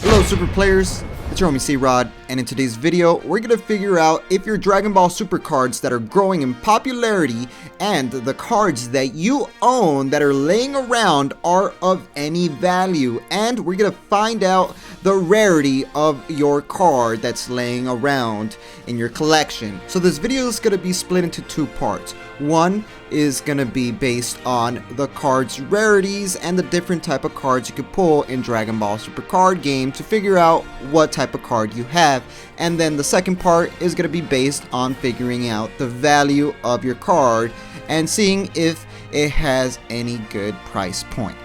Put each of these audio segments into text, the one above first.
Hello Super Players, it's your homie C-Rod, and in today's video, we're gonna figure out if your Dragon Ball Super cards that are growing in popularity and the cards that you own that are laying around are of any value, and we're gonna find out the rarity of your card that's laying around in your collection. So this video is gonna be split into two parts. One is gonna be based on the card's rarities and the different type of cards you could pull in Dragon Ball Super card game to figure out what type of card you have. And then the second part is gonna be based on figuring out the value of your card and seeing if it has any good price point.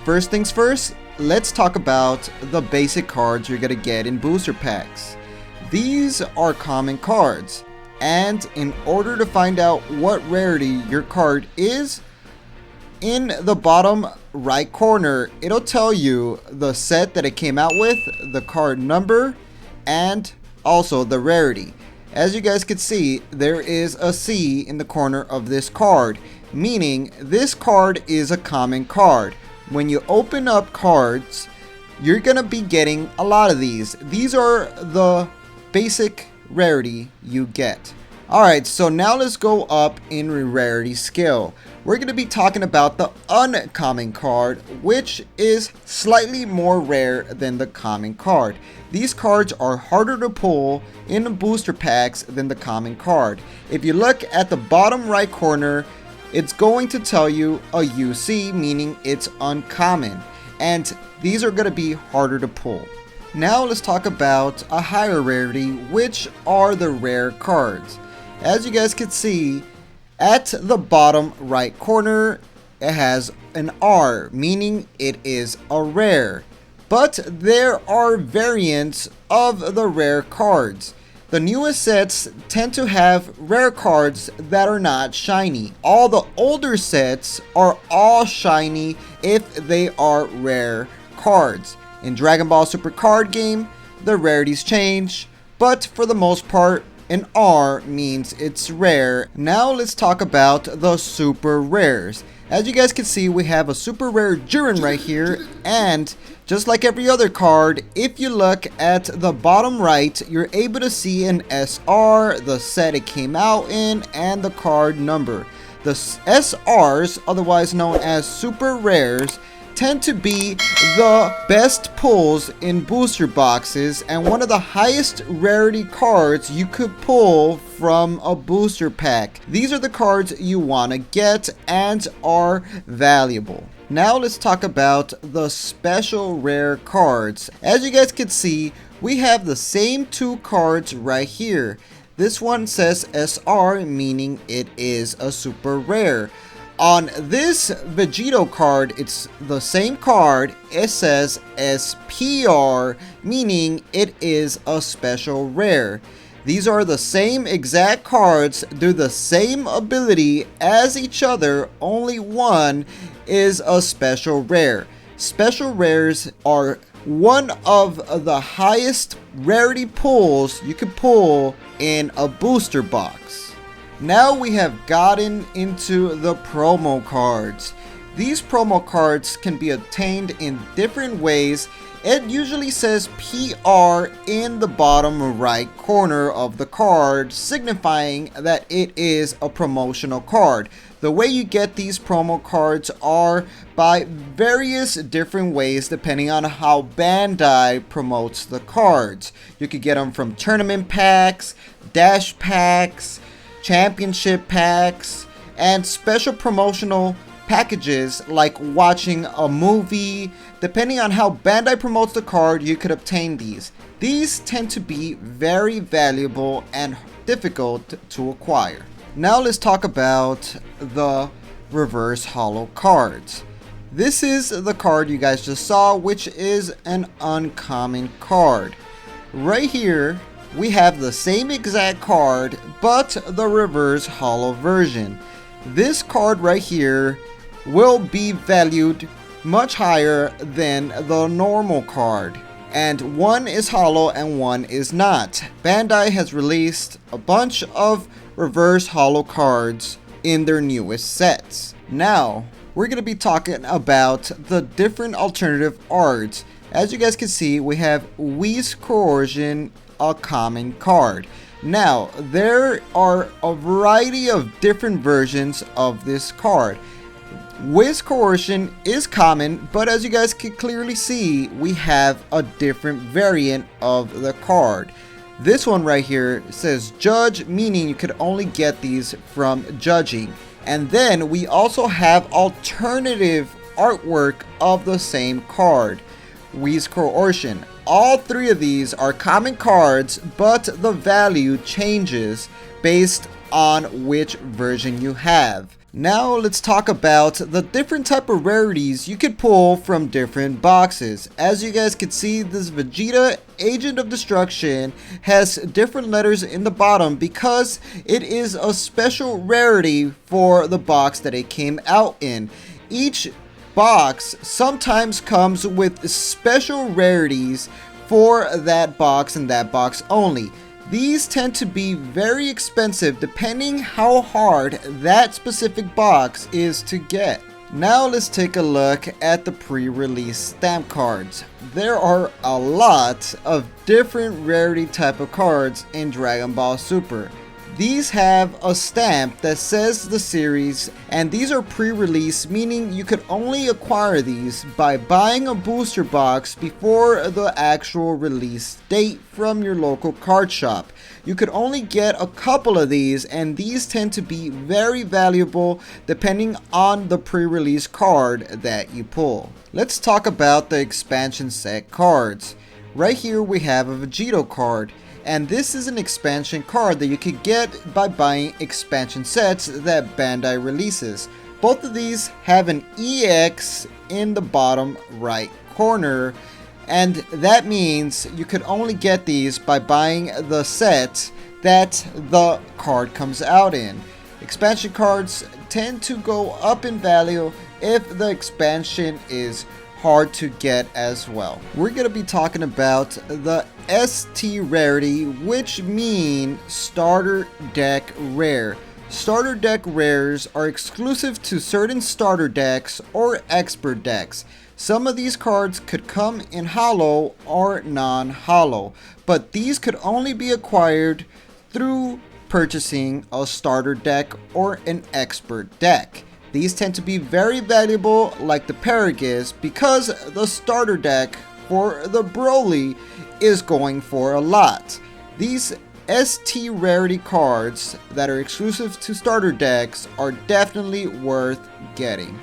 First things first, let's talk about the basic cards you're gonna get in booster packs. These are common cards. And in order to find out what rarity your card is, in the bottom right corner, it'll tell you the set that it came out with, the card number, and also the rarity. As you guys can see, there is a C in the corner of this card, meaning this card is a common card. When you open up cards, you're gonna be getting a lot of these. These are the basic rarity you get. Alright, so now let's go up in rarity scale. We're going to be talking about the uncommon card, which is slightly more rare than the common card. These cards are harder to pull in booster packs than the common card. If you look at the bottom right corner, it's going to tell you a UC, meaning it's uncommon. And these are going to be harder to pull. Now let's talk about a higher rarity, which are the rare cards. As you guys can see, at the bottom right corner, it has an R, meaning it is a rare. But there are variants of the rare cards. The newest sets tend to have rare cards that are not shiny. All the older sets are all shiny if they are rare cards. In Dragon Ball Super card game, the rarities change, but for the most part, an R means it's rare. Now let's talk about the super rares. As you guys can see, we have a super rare Jiren right here, and just like every other card, if you look at the bottom right, you're able to see an SR, the set it came out in, and the card number. The SRs, otherwise known as super rares, tend to be the best pulls in booster boxes and one of the highest rarity cards you could pull from a booster pack. These are the cards you want to get and are valuable. Now let's talk about the special rare cards. As you guys can see, we have the same two cards right here. This one says SR, meaning it is a super rare. On this Vegito card, it's the same card. It says SPR, meaning it is a special rare. These are the same exact cards, do the same ability as each other, only one is a special rare. Special rares are one of the highest rarity pulls you can pull in a booster box. Now we have gotten into the promo cards. These promo cards can be obtained in different ways. It usually says PR in the bottom right corner of the card, signifying that it is a promotional card. The way you get these promo cards are by various different ways depending on how Bandai promotes the cards. You could get them from tournament packs, dash packs, championship packs, and special promotional packages like watching a movie. Depending on how Bandai promotes the card, you could obtain these. These tend to be very valuable and difficult to acquire. Now let's talk about the reverse holo cards. This is the card you guys just saw, which is an uncommon card. Right here, we have the same exact card, but the reverse holo version. This card right here will be valued much higher than the normal card. And one is holo and one is not. Bandai has released a bunch of reverse holo cards in their newest sets. Now, we're going to be talking about the different alternative arts. As you guys can see, we have Whis Coercion, a common card. Now, there are a variety of different versions of this card. Whis Coercion is common, but as you guys can clearly see, we have a different variant of the card. This one right here says Judge, meaning you could only get these from judging. And then we also have alternative artwork of the same card, Whis Coercion. All three of these are common cards, but the value changes based on which version you have. Now let's talk about the different type of rarities you could pull from different boxes. As you guys can see, this Vegeta Agent of Destruction has different letters in the bottom because it is a special rarity for the box that it came out in. Each box sometimes comes with special rarities for that box and that box only. These tend to be very expensive depending how hard that specific box is to get. Now let's take a look at the pre-release stamp cards. There are a lot of different rarity type of cards in Dragon Ball Super. These have a stamp that says the series, and these are pre-release, meaning you could only acquire these by buying a booster box before the actual release date from your local card shop. You could only get a couple of these, and these tend to be very valuable depending on the pre-release card that you pull. Let's talk about the expansion set cards. Right here we have a Vegito card. And this is an expansion card that you could get by buying expansion sets that Bandai releases. Both of these have an EX in the bottom right corner, and that means you could only get these by buying the set that the card comes out in. Expansion cards tend to go up in value if the expansion is hard to get as well. We're going to be talking about the ST rarity, which mean starter deck rare. Starter deck rares are exclusive to certain starter decks or expert decks. Some of these cards could come in holo or non-holo, but these could only be acquired through purchasing a starter deck or an expert deck. These tend to be very valuable, like the Paragus, because the starter deck for the Broly is going for a lot. These ST rarity cards that are exclusive to starter decks are definitely worth getting.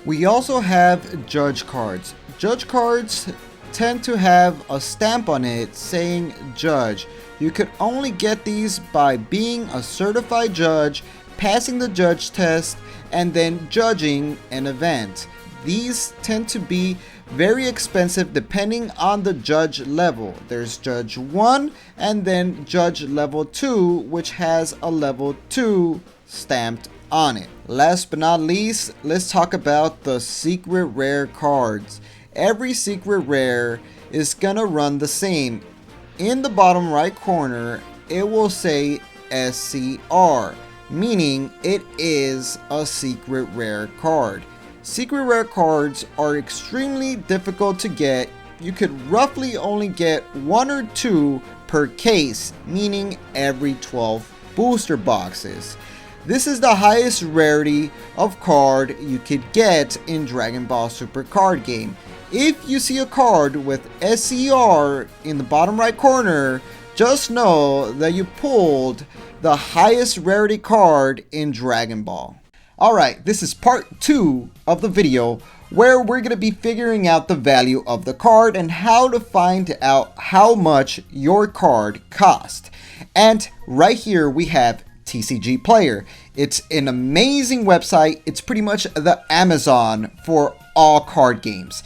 We also have Judge cards. Judge cards tend to have a stamp on it saying Judge. You could only get these by being a certified judge, passing the judge test, and then judging an event. These tend to be very expensive depending on the judge level. There's Judge 1 and then Judge level 2, which has a level 2 stamped on it. Last but not least, let's talk about the secret rare cards. Every secret rare is gonna run the same. In the bottom right corner, it will say SCR, meaning it is a secret rare card. Secret rare cards are extremely difficult to get. You could roughly only get 1 or 2 per case, meaning every 12 booster boxes. This is the highest rarity of card you could get in Dragon Ball Super card game. If you see a card with SCR in the bottom right corner, just know that you pulled the highest rarity card in Dragon Ball. Alright, this is part 2 of the video where we're going to be figuring out the value of the card and how to find out how much your card cost. And right here we have TCGPlayer. It's an amazing website. It's pretty much the Amazon for all card games.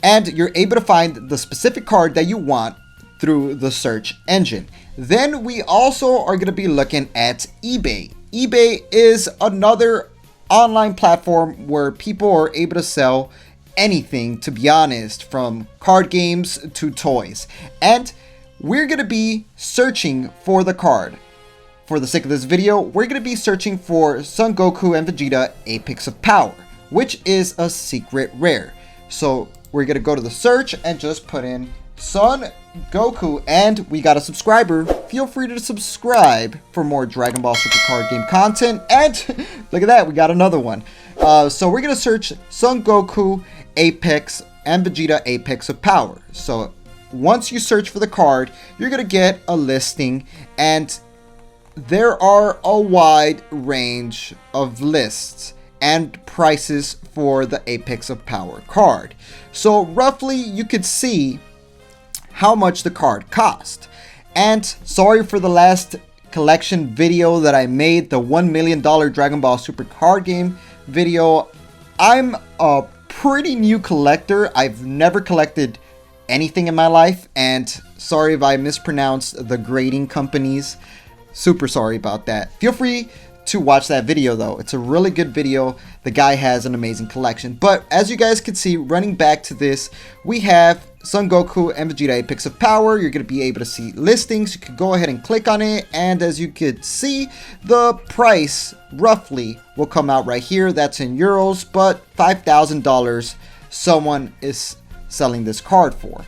And you're able to find the specific card that you want through the search engine. Then we also are going to be looking at eBay. eBay is another online platform where people are able to sell anything, to be honest, from card games to toys. And we're going to be searching for the card. For the sake of this video, we're going to be searching for Son Goku and Vegeta Apex of Power, which is a secret rare. So we're gonna go to the search and just put in Son Goku, and we got a subscriber. Feel free to subscribe for more Dragon Ball Super card game content. And look at that, we got another one. So we're gonna search Son Goku Apex and Vegeta Apex of Power. So once you search for the card, you're gonna get a listing, and there are a wide range of lists and prices for the Apex of Power card. So roughly you could see how much the card cost. And sorry for the last collection video that I made, the $1 million Dragon Ball Super card game video. I'm a pretty new collector. I've never collected anything in my life, and sorry if I mispronounced the grading companies. Super sorry about that. Feel free to watch that video though. It's a really good video. The guy has an amazing collection. But as you guys can see, running back to this, we have Son Goku and Vegeta Apex of Power. You're going to be able to see listings. You can go ahead and click on it, and as you could see, the price roughly will come out right here. That's in euros, but $5,000 someone is selling this card for.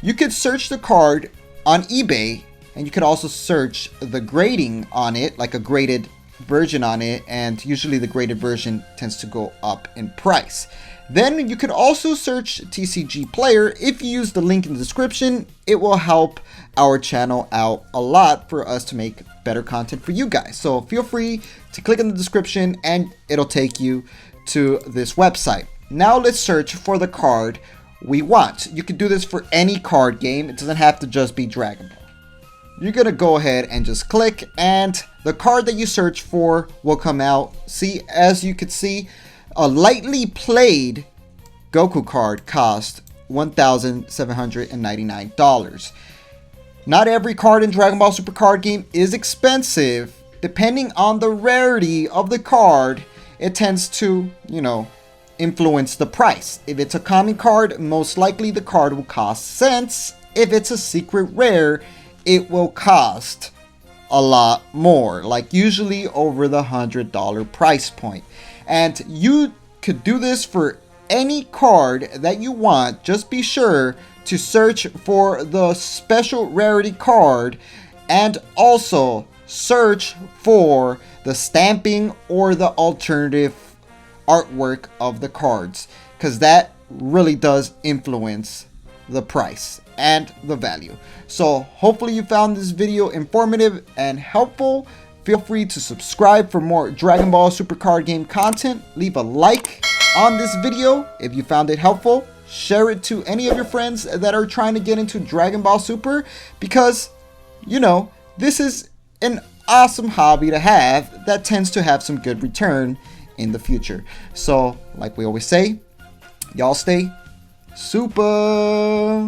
You could search the card on eBay, and you could also search the grading on it, like a graded version on it, and usually the graded version tends to go up in price. Then you could also search TCGPlayer. If you use the link in the description, it will help our channel out a lot for us to make better content for you guys. So feel free to click in the description and it'll take you to this website. Now let's search for the card we want. You can do this for any card game. It doesn't have to just be Dragon Ball. You're gonna go ahead and just click, and the card that you search for will come out. See, as you can see, a lightly played Goku card cost $1,799. Not every card in Dragon Ball Super card game is expensive. Depending on the rarity of the card, it tends to, influence the price. If it's a common card, most likely the card will cost cents. If it's a secret rare, it will cost a lot more, like usually over the $100 price point. And you could do this for any card that you want. Just be sure to search for the special rarity card, and also search for the stamping or the alternative artwork of the cards, because that really does influence the price and the value. So hopefully you found this video informative and helpful. Feel free to subscribe for more Dragon Ball Super card game content. Leave a like on this video if you found it helpful. Share it to any of your friends that are trying to get into Dragon Ball Super, because this is an awesome hobby to have that tends to have some good return in the future. So like we always say, y'all stay Supah.